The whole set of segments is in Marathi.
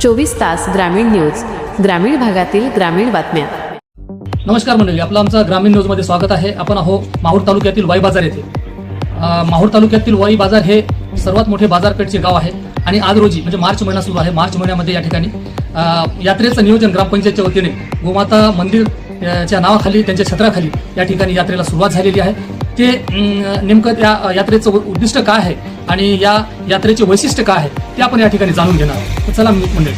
24 तास ग्रामीण न्यूज, ग्रामीण भागातील ग्रामीण बातम्या. नमस्कार मंडळी, आपलं आमचा ग्रामीण न्यूज मध्ये स्वागत आहे. आपण आहोत माहूर तालुक्यातील वाई बाजार येथे. माहूर तालुक्यातील वाई बाजार हे सर्वात मोठे बाजारपेठचे गाव आहे आणि आज रोजी म्हणजे मार्च महिना सुरू आहे. मार्च महिन्यामध्ये या ठिकाणी यात्रेचं नियोजन ग्रामपंचायतच्या वतीने गोमाता मंदिरच्या नावाखाली, त्यांच्या छत्राखाली या ठिकाणी यात्रेला सुरुवात झालेली आहे. ते नेमकं त्या यात्रेचं उद्दिष्ट काय आहे आणि या यात्रेचे वैशिष्ट्य काय आहे ते आपण या ठिकाणी जाणून घेणार आहोत. तर चला मंडळी.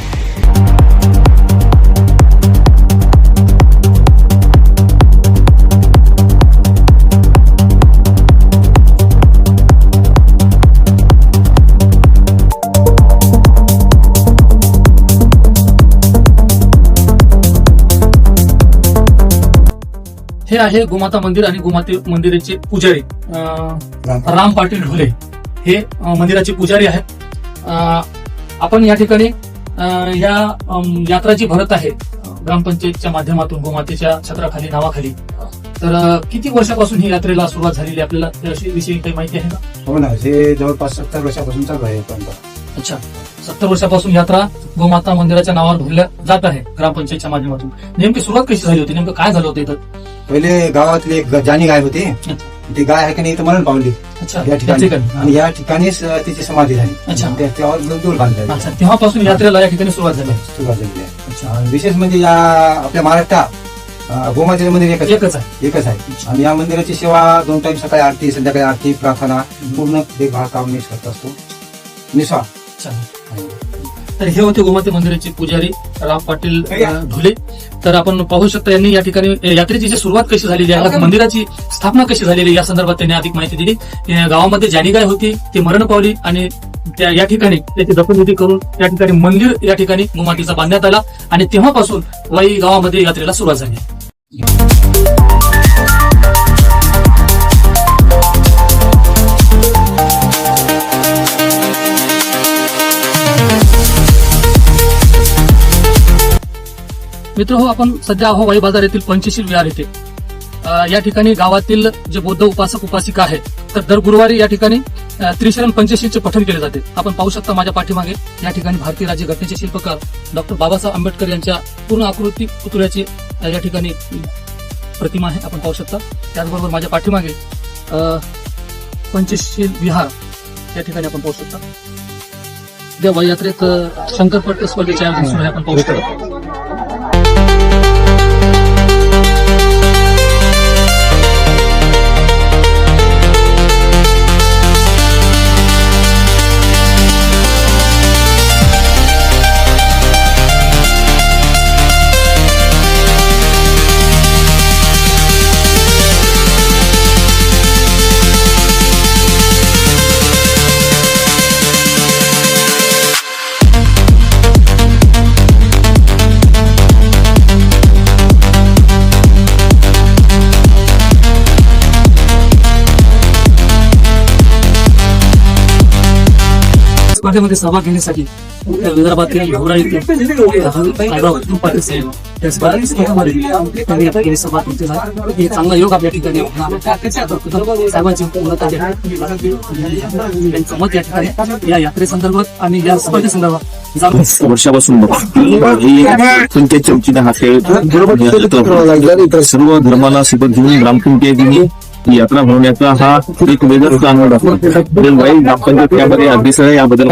हे आहे गोमाता मंदिर आणि गोमाता मंदिराचे पुजारी राम पाटील ढोले हे मंदिराचे पुजारी आहेत. आपण या ठिकाणी या यात्रा जी भरत आहे ग्रामपंचायतच्या माध्यमातून गोमातेच्या छत्राखाली, नावाखाली, तर किती वर्षापासून ही यात्रेला सुरुवात झालेली आपल्याला त्याविषयी काही माहिती आहे का? हो ना, हे जवळपास 70 वर्षापासून चालू आहे. अच्छा, 70 वर्षापासून यात्रा गोमाता मंदिराच्या नावावर भरल्या जात आहे ग्रामपंचायतच्या माध्यमातून. नेमकी सुरुवात कशी झाली होती? नेमकं काय झालं होतं इथं? पहिले गावातली एक जाणी गाय होती, ती गाय आहे की नाही इथं मरण पावली या ठिकाणी, आणि या ठिकाणीच तिची समाधी झाली. अच्छा, त्यावर दूर बांधले. अच्छा, तेव्हापासून यात्रेला या ठिकाणी सुरुवात झाली आहे. अच्छा, विशेष म्हणजे या आपल्या महाराष्ट्रात गोमातेचं मंदिर एकच आहे आणि या मंदिराची सेवा 2 टाइम, सकाळी आरती, संध्याकाळी आरती, प्रार्थना, पूर्ण देखभाल काम मी करत असतो. निस्वा. तर हे होते गोमाते मंदिराचे पुजारी राम पाटील ढोले. तर आपण पाहू शकता यांनी या ठिकाणी यात्रेची जी सुरुवात कशी झालेली आहे, मंदिराची स्थापना कशी झालेली या संदर्भात त्यांनी अधिक माहिती दिली. गावामध्ये जाणी गाय होती, ती मरण पावली आणि त्या या ठिकाणी त्याची जपणविधी करून या ठिकाणी मंदिर या ठिकाणी गोमातेचा बांधण्यात आला आणि तेव्हापासून वाई गावामध्ये यात्रेला सुरुवात झाली. मित्र, आपण सध्या आहो वाई बाजार येथील पंचशील विहार येथे. या ठिकाणी गावातील जे बौद्ध उपासक उपासिका आहेत, तर दर गुरुवारी या ठिकाणी त्रिशरण पंचशीलचे पठण केले जाते. आपण पाहू शकता माझ्या पाठीमागे या ठिकाणी भारतीय राज्य घटनेचे शिल्पकार डॉक्टर बाबासाहेब आंबेडकर यांच्या पूर्ण आकृती पुतळ्याची या ठिकाणी प्रतिमा आहे, आपण पाहू शकता. त्याचबरोबर माझ्या पाठीमागे पंचशील विहार या ठिकाणी आपण पाहू शकता. त्या वाई यात्रेत शंकरपट स्पर्धेचे आयोजन सुरू आहे, आपण पाहू शकता. स्पर्धेमध्ये सहभाग घेण्यासाठी विदर्भातील हिवरा येथे चांगला योग आपल्या ठिकाणी साहेबांची मत या ठिकाणी या यात्रेसंदर्भात आणि या स्पर्धेसंदर्भात वर्षापासून पंचायतच्या वतीने हा खेळ सर्व धर्माला सोबत घेऊन ग्रामपंचायतीने यात्रा भरवण्याचा हा एक वेगळाच आनंद असतो. वाई ग्रामपंचायत यामध्ये अगदीसह याबद्दल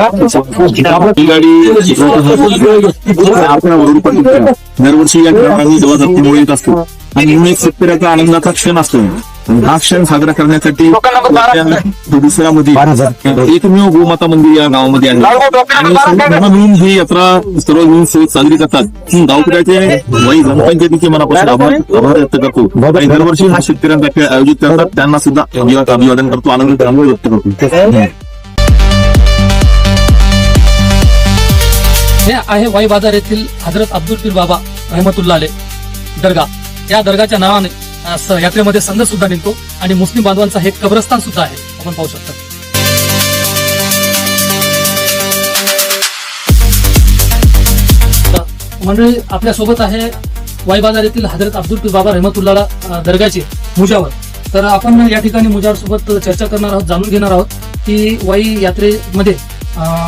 दरवर्षी या ठिकाणी जवळ येत असतो आणि एक शेतकऱ्याचा आनंदाचा क्षण असतो. हा क्षण साजरा करण्यासाठी दुसऱ्यामध्ये एकमेव गोमाता मंदिर या गावामध्ये आहे आणि सर्व मिळून ही यात्रा सर्व मिळून साजरी करतात. गावकऱ्याचे वाई ग्रामपंचायतीचे मनापासून आभार व्यक्त करतो. दरवर्षी हा शेतकऱ्यांचा खेळ आयोजित करतात, त्यांना सुद्धा अभिवादन करतो, आनंद व्यक्त करतो. हे आहे वाई बाजार येथील हजरत अब्दुल पीर बाबा रहमतुल्लाह अलैह दर्गा. या दर्गाच्या नावाने यात्रेमध्ये संघ सुद्धा निघतो आणि मुस्लिम बांधवांचा हे कब्रस्तान सुद्धा आहे, आपण पाहू शकता. मंडळी, आपल्या सोबत आहे वाई बाजार येथील हजरत अब्दुल पीर बाबा रहमतुल्लाह दर्गाचे मुजावर. तर आपण या ठिकाणी मुजावर सोबत चर्चा करणार आहोत, जाणून घेणार आहोत की वाई यात्रेमध्ये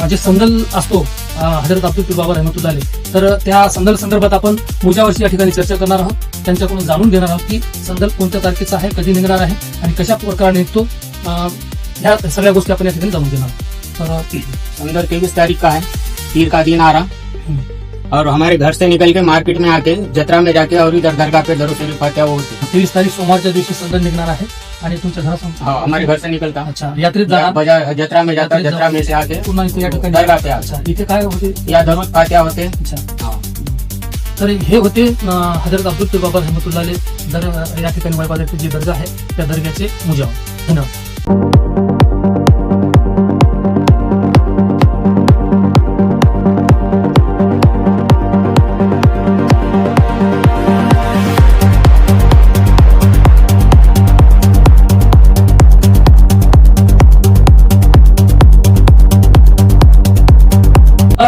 जे संदल असतो हजरत अब्दुल पीर बाबा रहमतुल्लाह अलैह. तर त्या संदल संदर्भात आपण पुढच्या वर्षी या ठिकाणी चर्चा करणार आहोत. त्यांच्याकडून जाणून घेणार आहोत की संदल कोणत्या तारखेचा आहे, कधी निघणार आहे आणि कशा प्रकारे निघतो. ह्या सगळ्या गोष्टी आपण या ठिकाणी जाणून घेणार आहोत. तर संदल 23 तारीख का है, पीर का दिन आ रहा, और हमारे घर से निकल के मार्केट में आके जत्रा में जाके और इधर दरगाह पे दरूद शरीफ फातिहा वो होते हैं. 23 तारीख सोमवारच्या दिवशी संदल निघणार आहे आणि तुमच्या घरासमोर हाँ, हमारे घर से निकलता. अच्छा यात्रेत जाणार बाजार जत्रा में जाता, जत्रा में से आके पुन्हा इथे या ठिकाणी दरगाह पे आता. अच्छा इथे काय होते. या दरूद फातिहा होते. अच्छा हाँ. तर हे होते हजरत अब्दुल पीर बाबा रहमतुल्लाह अलैह या ठिकाणी वाई बाजारची जी दर्गा आहे त्या दर्ग्याचे मुजावर. धन्यवाद.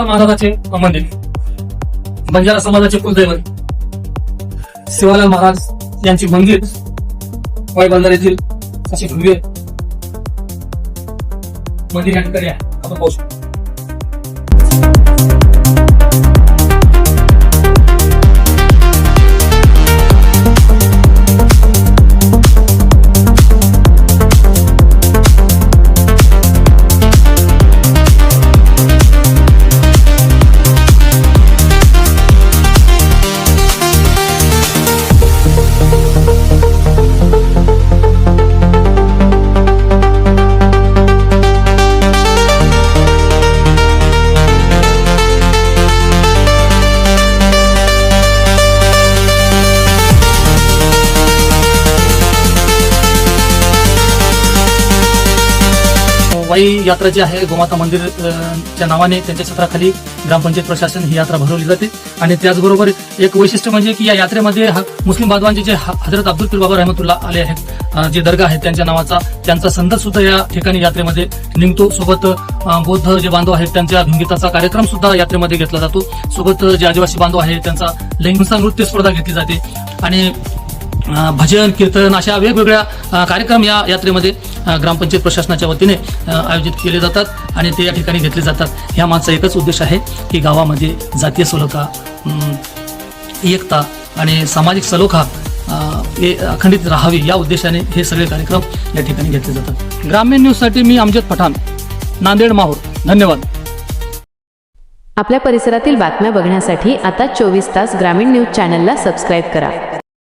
महाराजाचे मंदिर, बंजारा समाजाचे कुलदैवत सेवालाल महाराज यांची मंदिर वाई बाजार येथील अशी भव्य मंदिर या ठिकाणी आहे. आपण पाहू शकतो. वाई यात्रा जी आहे गोमाता मंदिर च्या नावाने त्यांच्या छत्राखाली ग्रामपंचायत प्रशासन ही यात्रा भरवली जाते. आणि त्याचबरोबर एक वैशिष्ट्य म्हणजे की या यात्रेमध्ये मुस्लिम बांधवांचे जे हजरत अब्दुल पीर बाबा रहमतुल्लाह अलैह आहेत, जे दर्गा आहेत त्यांच्या नावाचा, त्यांचा संदल सुद्धा या ठिकाणी यात्रेमध्ये निघतो. सोबत बौद्ध जे बांधव आहेत त्यांच्या भिंगीताचा कार्यक्रम सुद्धा यात्रेमध्ये घेतला जातो. सोबत जे आदिवासी बांधव आहेत त्यांचा लैंगिक नृत्य स्पर्धा घेतली जाते आणि भजन कीर्तन अशा वेगवेगळ्या कार्यक्रम या यात्रेमध्ये ग्रामपंचायत प्रशासनाच्या वतीने आयोजित केले जातात आणि ते या ठिकाणी घेतले जातात. ह्या मागचा एकच उद्देश आहे की गावामध्ये जातीय सलोखा, एकता आणि सामाजिक सलोखा अखंडित राहावी या उद्देशाने हे सगळे कार्यक्रम या ठिकाणी घेतले जातात. ग्रामीण न्यूज साठी मी अमजद पठाण, नांदेड माहूर. धन्यवाद. आपल्या परिसरातील बातम्या बघण्यासाठी आता 24 तास ग्रामीण न्यूज चॅनलला सबस्क्राईब करा.